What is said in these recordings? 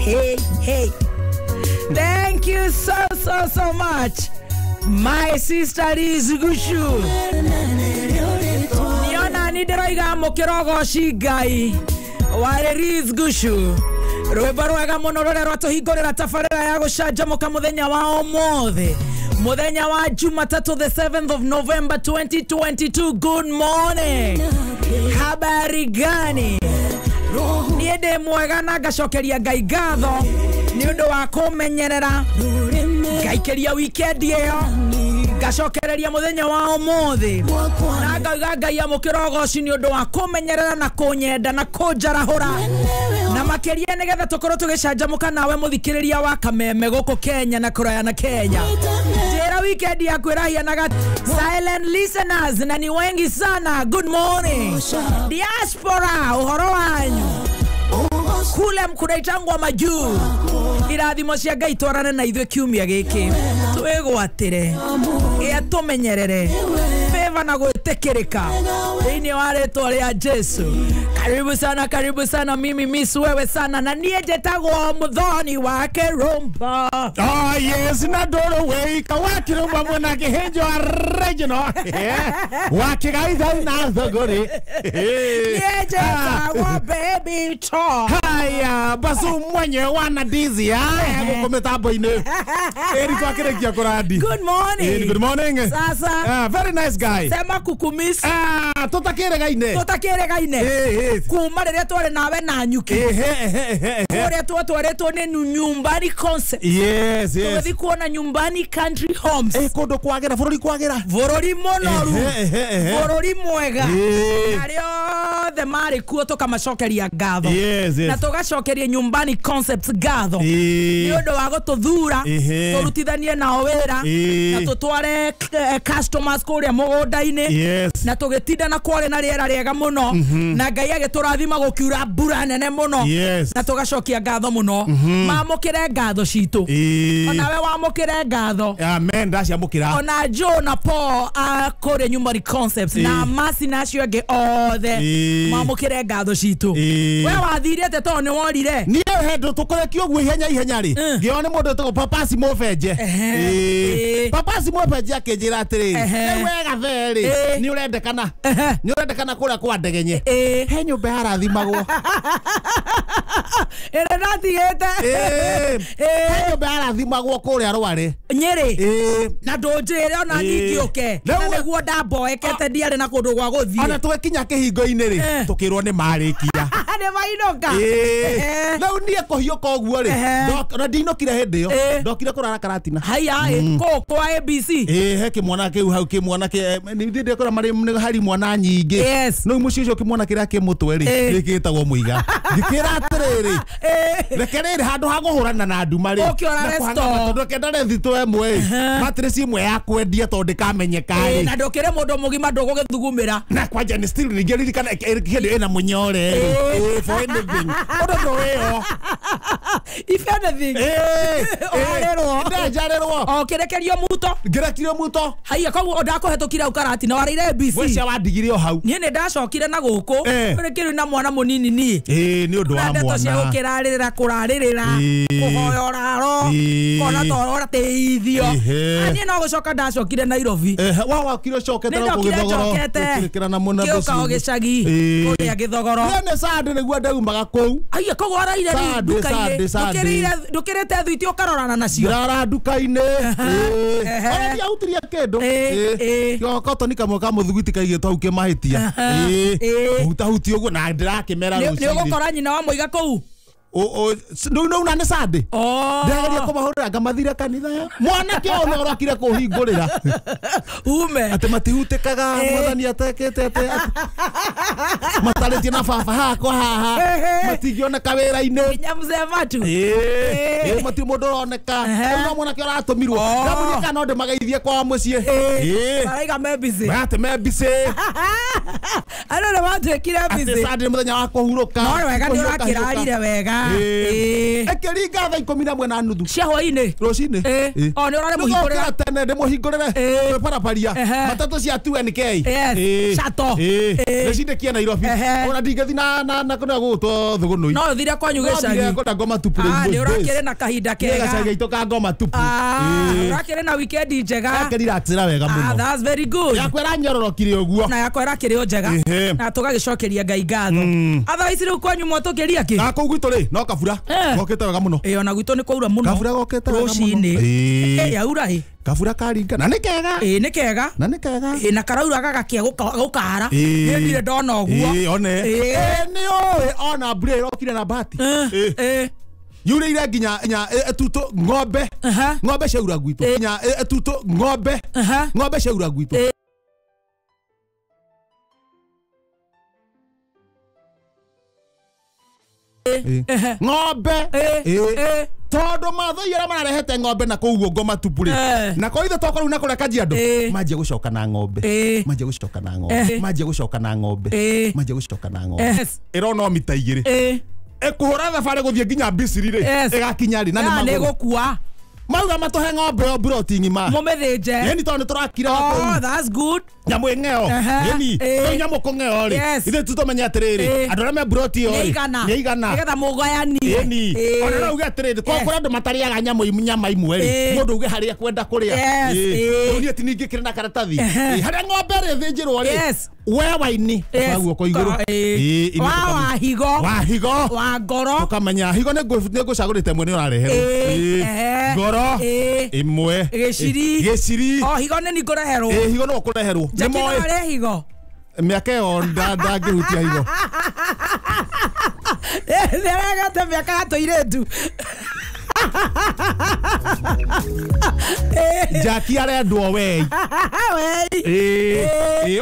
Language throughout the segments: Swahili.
Hey. Thank you so much. My sister is Gushu. Niona nideroiga mokirogo shigai. Wale Riz Gushu. Rwebaruaga monororero tuhigorera tafarera ya gushajamuka muthenya wa omothe. Muthenya wa Jumatatu the 7th of November 2022. Good morning. Habari gani? Niende mwega na gacokeria Ngai ngatho ni undu wa kumenyerera ngaikeria weekend iyo gacokereria muthenya wa omothe na ngauga Ngai amukirogoci ni undu wa kumenyerera na kunyenda na kunjarahura na makeria nigetha tukorwo tugicanjamuka nawe muthikiriria wa Kameme guku Kenya na kuraya na Kenya. Jera weekend ya kwirahia na silent listeners na ni wengi sana. Good morning diaspora, uhoro wanyu kule mkunaitangwa majuu. Irathimo cia Ngai twarane na ithuĩ kiumia gĩkĩ twĩgwatĩre tumenyerere favor na gwĩtĩkĩrĩka thĩinĩ wa rĩtwa rĩa Jesu. Karibu sana mimi miss wewe sana na niĩ njĩtagwo Muthoni wa Kĩrũmba. Oh yes, na ndoro we kawa Kĩrũmba mwana kĩhenjo original wa kĩgaitha na thogori niĩ njĩtagwo baby talk. Haya basu mwenye wana dizi guko mitambo-inĩ eriko akirekia kuradi. Good morning. Good morning. Sasa very nice guy. Sema kukumiss. Tutakiregaine kuma rĩrĩa twari nawe na nyuki ũrĩa twatwaretwo nĩ nyumbani concept. Yes tũgĩthiĩ kuona nyumbani country homes kũndũ kwagĩra bũrũri mũnoru bũrũri mwega arĩa othe marĩ kuo tũkamacokeria ngatho na tũgacokeria nyumbani concepts ngatho nĩ ũndũ wa gũtũthura tũrutithanie nao wĩra na tũtware customers kũrĩa mũgũnda-inĩ na tũgĩtinda na kwarĩ na rĩera rĩega mũno na Ngai agĩtũrathima gũkiura mbura nene mũno na tũgacokia ngatho mũno. Mamũkĩre ngatho citũ onawe wamũkĩre ngatho. Amen. Ndaciamũkĩra ona Joe na Paul kũrĩa nyumbani concepts na Masi na acio angĩ othe mamũkĩre ngatho citũ. We wathirĩte tondũ nĩ worire niĩ hendo tũkorekio ũguo ihenya rĩ ngĩona mũndũ tũgo Papasi Mũbenje Papasi Mũbenje akĩnjĩra atĩrĩ nĩ wega therĩ nĩ ũrendekana kũrĩa kwa Ndegenye he nyũmba yarathimagwo ĩrĩ natigĩte he nyũmba yarathimagwo kũrĩa Rware Nyĩrĩ na ndũnjĩre ona nyingĩũke na nĩguo ndamboekete ndiarĩ na kũndũ gwa gũthiĩ ona twĩkinya kĩhingo-inĩ rĩ tũkĩrwo nĩ marĩkia nĩ mainũka rĩu niĩ kũhiũka ũguo rĩ na ndinũkire hĩndĩ ĩyo ndokire kũrara Karatina. Haya kwa ABC he kĩmwana kĩu hau kĩmwana nĩ kũra marĩ hari mwana nyingĩ no mũciĩ ũcio kĩmwana kĩrĩa kĩmũtwe rĩ gĩkĩtagwo Mũiga ngĩkĩra atĩrĩrĩ rekerere handũ ha gũhũrana na nduma rĩ tondũ kĩndare thitũ ĩmwe matress imwe ya kwendia tondũ ndĩkamenyeka rĩ na ndũkĩre mũndũ mũgima ndũgũgĩthugumĩra na kwanja nĩ still ningĩ ririkana kĩndũ ĩna mũnyore for anything ũndũ wĩyo if anything ndarerwo kĩrekerio muto haya koguo ndakũhetũkira Karatina warĩire ABC wecia wandigire o hau niĩ nĩ ndacokire na gũkũ kĩrĩ na mwana mũnini niĩ nĩ ũndũ wa mwana cia gũkĩrarĩrĩra kũrarĩrĩra kũhoya ũraro kona toro teithio niĩ no gũcoka ndacokire Nairobi wakire cokete na gũgĩthogoro na mũna kĩũka gĩcagi kũrĩa Gĩthogoro nĩ sande nĩguo ndaumaga kũu haya koguo araire nduka-inĩ ndũkĩrĩte thwiti ũkarorana nacio rara nduka-inĩ ona ndiahutirie kĩndũ kĩokotoni kamwe ka mũthuguti kaigĩtwo hau kĩmahĩtia hutahuti ũguo na ndĩrakĩmera rũciinĩ nĩ ũgũkora nyina wa Mũiga kũu no na nĩ sande ndageria kũmahũrĩra ngamathire kanitha mwanake ũyũ nĩ ũrokire kũhingũrĩra atĩ matihutĩkaga mwathani atekĩte matarĩtie na baba hakwa haha matingĩoneka wĩra-inĩ nyamũcematu matirĩ mũndũ ũroneka no mwanake ũratũmirwo ndamũria kana no ndĩmageithie kwa mũciĩ maraiga me busy andũ nĩ matuĩkire busy atĩ sande mũthenya wa kũhurũka no wega nĩ ũrakĩrarire wega Ekiringa thaa 11:30 cia hwaini rucini o ni urare muhingurira tene ndimuhingurire paraparia matatu cia 2NK Shato nicidekia Nairobi ona ndingethi na kuna gutwo thugunui no thire kwanyu gicagi ngona ngoma tupure ni urakire na kahinda kega gacagi itoka ngoma tupu urakire na weekend njega relaxira wega muno that's very good yakwera nyororokire uguo na yakwera kire njega na tugagicokeria Ngai ngatho otherwise riu kwanyu mwotukiria ki na kuu gwitu ri no kabura gokite wega muno ona gwitu ni kwaura muno kabura gokite wega muno rucini yaura hi kabura karinga na ni kega ni kega na ni kega na karaura gakia gukara ni ndire ndona uguo one ni ona bre rokire na bati yure ire ginya etuto ng'ombe ng'ombe shaura gwitu ginya etuto ng'ombe ng'ombe shaura gwitu ng'ombe todo matho yara marehete ng'ombe na kuugo ngoma tupuri na ko ithe tokoro na kureka jiando maje gucoka na ng'ombe maje gucoka na ng'ombe maje gucoka na ng'ombe maje gucoka na ng'ombe irono mita igiri ekuhura thabari guthie nginya Misiri ri igakinya ri na ni gukua mauga matuhe ng'ombe o broti ngima mumithije yeni to ni turakira oh that's good nyamu ng'eo yeni nyamu ko ng'eo ri ithe tutomenya atiriri andu me broti o ri ni igana nigetha mugayani yeni ona no uga atiriri ko kura andu matariaga nyamu nyama imwe ri mundu uge haria kwenda kuria ni ati ningikira na karatathi haria ng'ombe ri thinjirwo ri we waini waguo ko iguru wa higo wa ngoro tukamenya higo ni ngucagurite mwe ni urareherwo ngoro imwe giciri o higo ni ngureherwo higo no kureherwo ni moe higo miaka yo ndangihutia higo ndiragate miaka atoiretu Jackie arendwo wei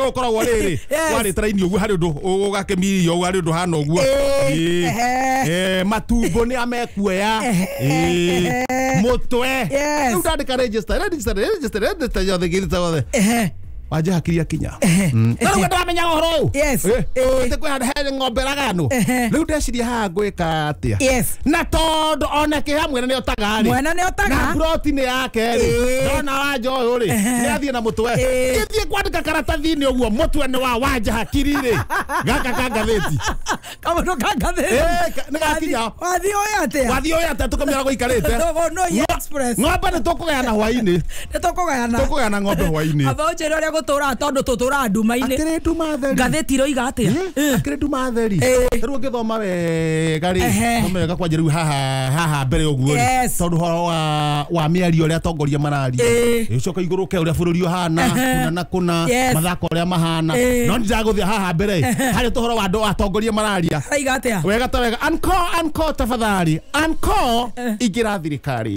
ukoragwo riri wari traini uguo hari undu ugakemiria uguo hari undu hana uguo matumbo ni amekuoya mutwe riu ndandika register yothe ngirita yothe wanja hakiria kinya riu ndamenya uhoro uyu ati kwi handu he ng'ombe raganu riu ndeciria haha ngwika atia na tondu onake hamwe na niotaga ri na protein yake ri ndona wanja uyu ri ni athie na mutwe githie kwandika karatathi-ini uguo mutwe ni wa wanja hakiri ri gaka ka ngatheti kamundu ka ngatheti ni gakinya wathio atia tukamira guikarite ng'ombe ni tukugayana hwaini ni tukugayana ng'ombe hwaini athonjere uria gutura tondu tutura nduma-ini akire nduma theri ngatheti roiga atia akire nduma theri riu ngithoma wega ri omega kwanja riu haha mbere uguo ri tondu horo wa miario uria atongoria mararia icoka iguru ke uria bururi uhana kuna mathako uria mahana no ndiraguthia haha mbere hari tuhoro wa ndo atongoria mararia roiga atia wega ta wega anko tafadhali anko igira thirikari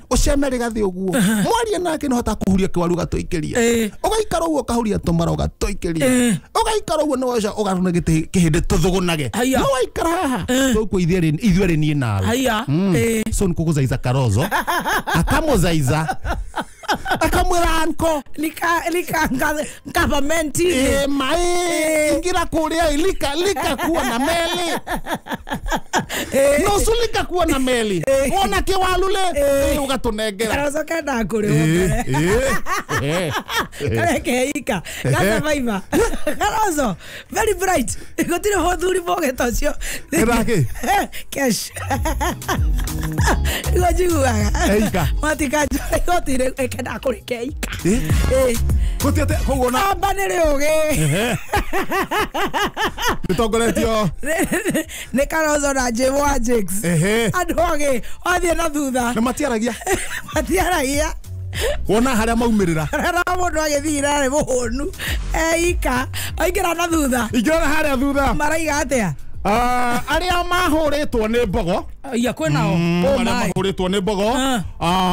ucemere gathi uguo mwaria nake no hota kuhuria kiwaru gatoikiria ugaikara uguo kahuria tumaro gatoikiria ugaikara uguo no waca ugaruna kihinde tuthugunage no waikara haha tuko ithuere nie nawe so nkuguzaiza Karozo akamuzaiza akamwira anko lika government mai ingira kuria lika kuwa na meli no sulika kuwa na meli ona kiwalule ugatunengera Karozo kenda kuri keika gata vaiva Karozo very bright gotire hothuri bogetocio erake cash igojiguaga eika matika gotire kenda kuri keika gutiate kugona abanere uge bitongoretio ni Karozo na Jemo Ajax andu oge wathie na thutha na matiaragia wona haria maumirira rara mundu agithira ri muhunu eika aingira na thutha ingira haria thutha maraiga atia aria mahuritwo ni mbogo iya kwinao aria mahuritwo ni mbogo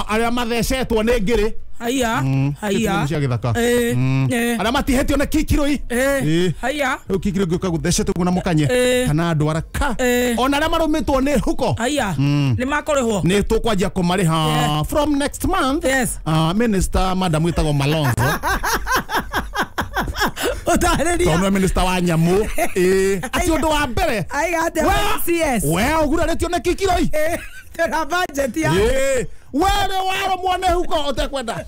aria mathecetwo ni ngiri haya cia githaka aria matihetio na kikiroi haya kikiro gioka guthecetwo kuna mukanye kana andu araka ona aria marumitwo ni huko haya ni makorehwo ni tukwanjia kumariha from next month minister madam witagwo Malonzo Utarĩria. Tondũ minister wa nyamu. Ati ũndũ wa mbere. Aigate CS. Wewe ũguraretio na kikiroi. Tena budget ya. Waro muone huko utekwenda.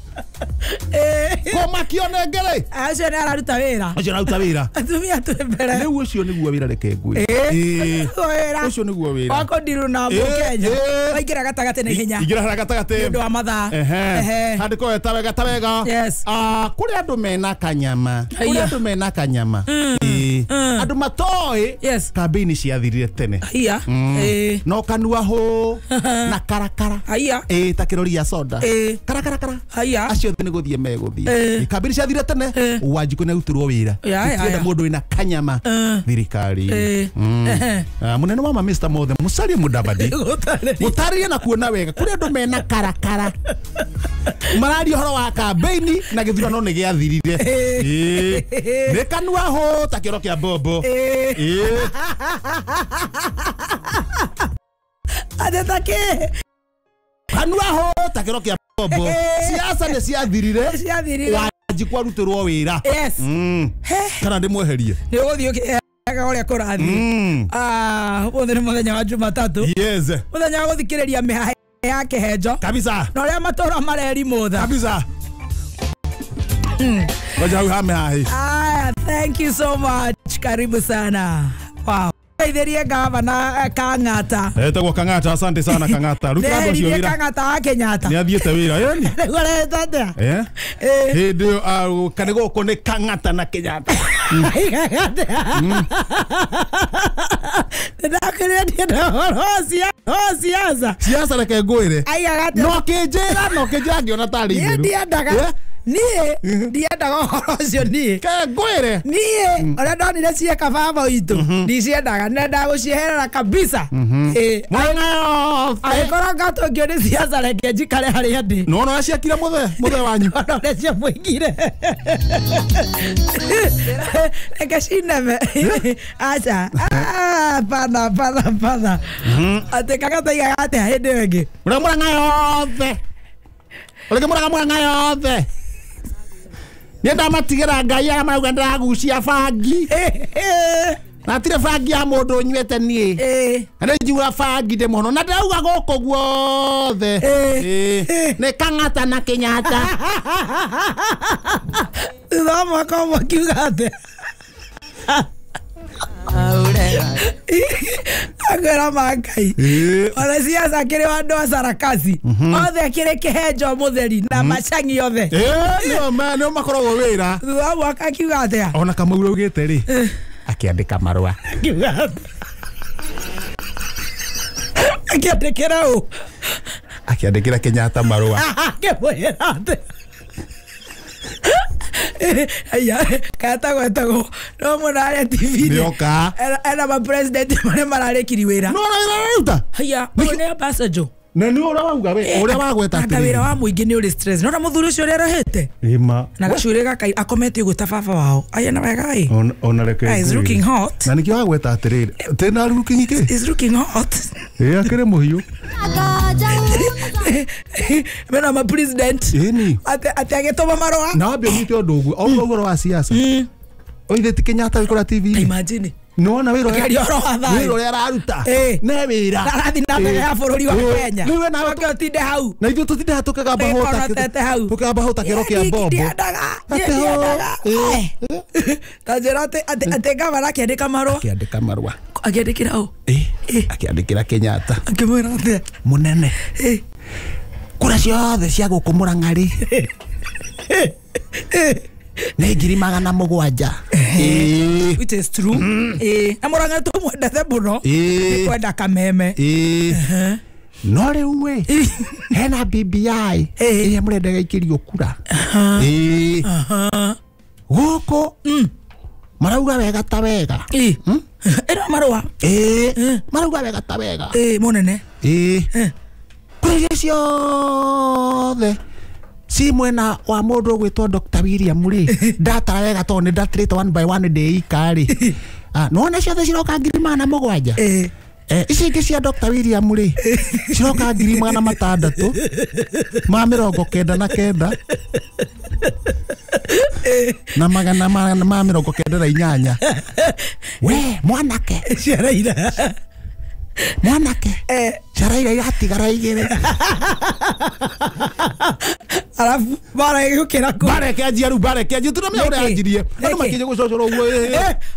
Koma kione ngere. Acio nĩ araruta wĩra. Acio araruta wĩra. Atumia twembere. Rĩu ũcio nĩguo wĩra reke ngwe. Ũcio nĩguo wĩra. Wako ndiru na Kenya. Waingĩra gatagatĩ na ihenya. Ingĩra gatagatĩ. Nĩ wa mathaa. Handĩko weta wega. Yes. Kũrĩ andũ mena kanyama. Kũrĩ andũ mena kanyama. Andũ matoĩ. Yes. Kambĩini ciathirire tene. Haya. No kanua ho na karakara. Haya. Ta kirori ya soda. Karakara. Haya. Acio thĩ nĩgũthiĩ megũthiĩ. Kambĩini ciathire tene. Wanjikũ nĩ uturwo wĩra. Kwenda mũndũ wĩna kanyama thirikari. Mũnene wa Mr. Mothe Musalia Mudavadi. Gũtarĩria na kuona wega. Kũrĩ andũ mena karakara. Mararia ũhoro wa kambĩini na gĩthurano nĩ gĩathirire. Nĩ kanua ho ta kĩoro kĩa mbombo. Adetake. Kanua ho ta kĩoro kĩa mbombo. Siasa nĩ ciathirire. Wanjikũ arutĩrwo wĩra. Yes. Kana ndĩmweherie. Nĩ ũgũthiĩ ũrĩa kũrathiĩ. Ũmũthĩ nĩ mũthenya wa Jumatatu. Yes. Mũthenya wa gũthikĩrĩria mĩhahe ya kĩhenjo. Kabisa. Na ũrĩa matũra mareri motha. Kabisa. Waja hame hai. Thank you so much. Karibu sana. Wow. Idherie gavana Kang'ata. Etagwo Kang'ata, asante sana Kang'ata. Ruta ndo cio wira. Kang'ata wa Kenyatta. Ni athiete wira yani. Wale tata. Hindi kane goko ni Kang'ata na Kenyatta. Ndakire siasa. Siasa reke ngwire. No kinjira ngiona tari thiru. Ndiendaga. Nie ndiendaga ũhoro ũcio nie. Ke ngwire. Nie ũrĩa ndonire cieka baba witũ. Ndiciendaga nenda gũcieherera kabisa. Agĩkorwo ngatũngio nĩ siasa reke njikare harĩa ndĩ. No ciakire muthe wanyu. No cio mũingire. Reke cineme. Aca. Pana. Atĩ Kang'ata igaga atĩa hĩndĩ ĩyo ĩngĩ. Mũranga yothe. Oleke mũranga yothe. Nenda matigira ngai ya marauga ndagucia bangi. Na tire bangi ya mundu nywete nie. Na njura bangi de mono na ndauga goko guothe. Ne Kang'ata na Kenyatta. Thoma kama kiugate. Agora makai. Ona siasa kire wandu wa sarakasi. Othe kire kihenjo mutheri na machangi othe. No makoragwo wira. Thutha mwaka kiugate. Ona Kamau ugite ri. Akiandika marua. Akiandikira u. Akiandikira Kenyatta marua. Kemwirate. Aya, katagwo no murare TV. Nioka. Era ma president mare marare kiriwira. No ruta. Aya, one ambassador. Na ni ora wauga we, ora wagweta atiri. Wira wa muingi ni uri stress. No muthuri ucio ri arahete. Ima. Na gacure gakai akomete guta baba wao. Aya na wega i. Ona reke. Is looking hot. Na nikio wagweta atiri. Tena looking ike. Is looking hot. Akire muhiu. Mena ma president. Ni. Ate agetoma marwa. Na wabe mite odogu. Ogoro wa siasa. Oithe ti Kenyatta wikora TV. Imagine. No na wiro ya raruta ne wira arathi na mbere ya bururi wa Kenya niwe na wakotinde hau na ithu tutinde hatukaga bahota kero kia bombo tajera ate gavana akiandika marua akiandikira u akiandikira Kenyatta akimwira ate munene kura ciothe cia guku Murang'a-ri ne ngiri 700 it is true na Murang'a tumwendete muno kwenda kameme no riu mwe hena BBI iria murendaga ikirio kura guku marauga wega ta wega era marua marauga wega ta wega munene kura ciothe si mwena wa mundu gwitwo Dr. William ri data wega to ni datrate one by one day kari no na ciothe ciroka 700 ici ingi cia Dr. William ri ciroka 600 ma 99 Na magana ma mirongo kenda na inyanya. We mwanake Sharaira mwanake Sharaira yatigara igere. Alafu barekera ko bareke ajiaru bareke ajiru turamya uri ajirie andu makije gucocoro uwe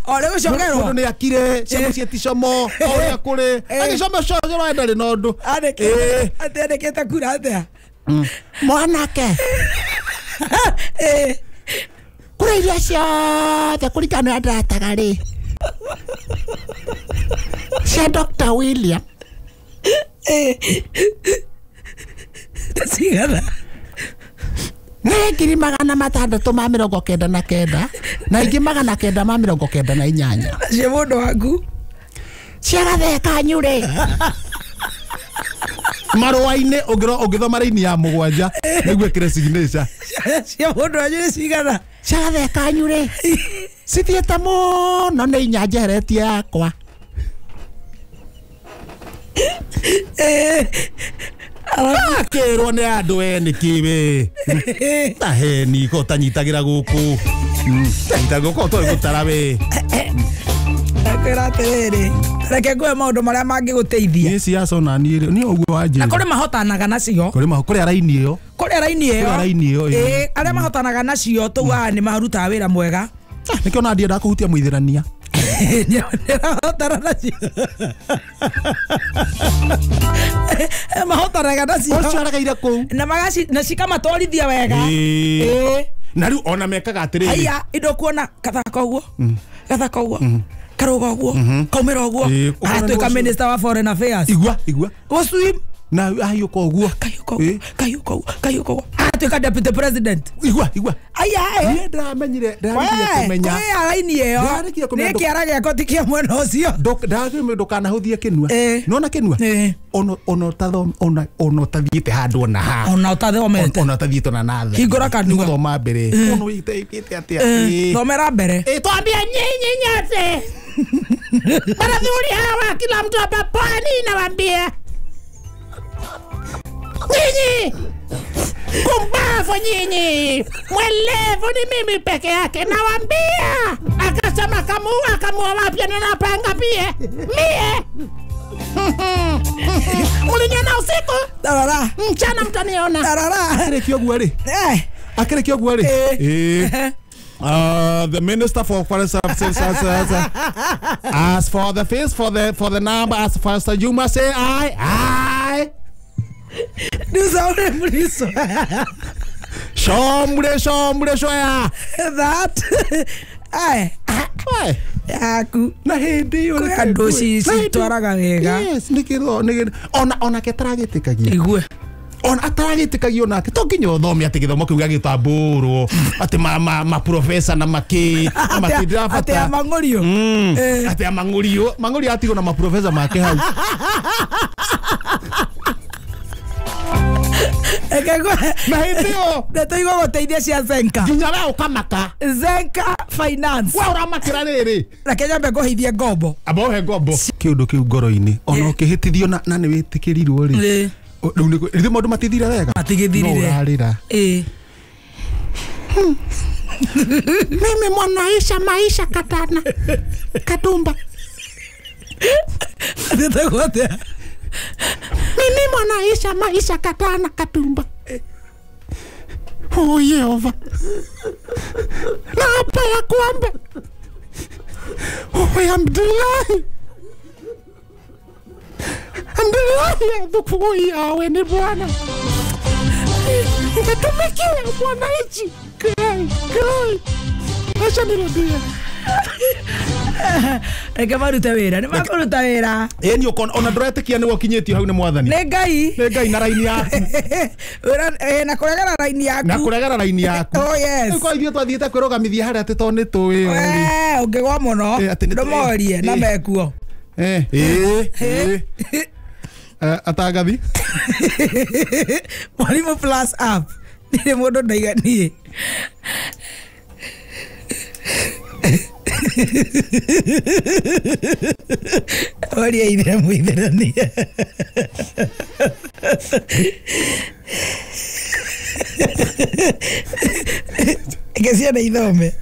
ore gucokerwo mundu ni akire ciamo cieticomo ore akure agicoma cocoro endari nondu andekete kura atia mwanake kura iria ciothe kurikana ndataga ri cia Dr. William sigara ngiri magana matandatu ma mirongo kenda na kenda na ingi magana kenda ma mirongo kenda na inyanya cia mundu waku ciagatheka nyure marũa-inĩ ũngĩthoma raini ya mũgwanja nĩguo ĩkĩre signature cia mundu wanyu sigara ciagatheka nyure cithiĩte mũno nĩ inya njeheretie yakwa akĩrwo nĩ andũ eni kĩwe taheni ko tanyitagĩra gũkũ tanyita gũkũ tũĩ gũtara we akwĩra atĩrĩrĩ reke ngũhe maũndũ marĩa mangĩgũteithia nĩ ciaca ona niĩ nĩ ũguo wanjĩra kũrĩ mahotanaga nacio kũrĩa raini ĩyo arĩa mahotanaga nacio tũuaga nĩ marutaga wĩra mwega nĩkĩo ona ndiendaga kũhutia mũithĩrania mahotana nacio mahotanaga nacio ciaregeire kũu na cikamatwarithia wega na rĩu ona mekaga atĩrĩrĩ aya indo kuona gathaka ũguo karuga ũguo kaumĩra ũguo atuĩka minister wa foreign affairs igua gũswim na ayuka ũguo kayuka ũguo atuĩka deputy president igua aya niĩ ndamenyire kũmenya raini ĩyo nĩ kĩara gĩako ti kĩa mwena ũcio ndũkanahũthie kĩnua nona kĩnua ona ũtathiĩte handũ ona ha ona ũtathomete ona ũtathiĩte ona nathĩ hingũra kanua gũthoma mbere ona wĩtĩkĩte atĩa thomera mbere twambia nyinyi nyote barathuri hawa kila mtu hapa pwani nawaambia nyinyi kumbavu nyinyi mwelevu ni mimi peke yake nawaambia akasema kamua wapya ninapanga pia mie muliniona usiku tarara mchana mtaniona tarara akere kiogu ari the minister for foreign services as for the face for the number as first you must say I do something please shombre shoya that aku na hindi yo kando si twaraga wega yes nikiro ona ketaragitikagia igue on ataragitikagia nake to nginya uthome ati githomo kiu gagitambũrwo ati ma professor na maki amatindrafata ati amang'ũrio ati amang'ũrio atigo na ma professor make hau na hĩndĩyo nĩtũigua gũteithia cia Zenka nginya we ũkamaka Zenka finance we ũramakĩra rĩrĩ reke nyambe ngũheithie ngombo amba ũhe ngombo kĩũndũ kĩu ngoro-inĩ ona ũkĩhĩtithio na nĩ wĩtĩkĩrirwo rĩ rĩu nĩ maũndũ matithire wega matigĩthirire ũrarĩra mimi mwanaisha maisha katana katumba nĩtagwatea mimi mwanaisha maisha katana katumba oh Yehova na hapa ya kwamba alhamdulillah dhuku yawe ni Bwana nitatumikia mwananchi kai acha nirudia reke marute wĩra nĩ makũruta wĩra eni ona ndũretĩkia nĩ wokinyĩtio hau nĩ mwathani nĩ Ngai na raini yaku na kũregera raini yaku oh yes ko ithuĩ twathiĩte kwĩrũgamithia harĩa atĩ to nĩ tũĩ ũngĩgwa mũno ndũmorie na mekuo atangathi Mwalimu plus app nĩ mũndũ ndaiganie oria ithira muithirania reke ciana ithome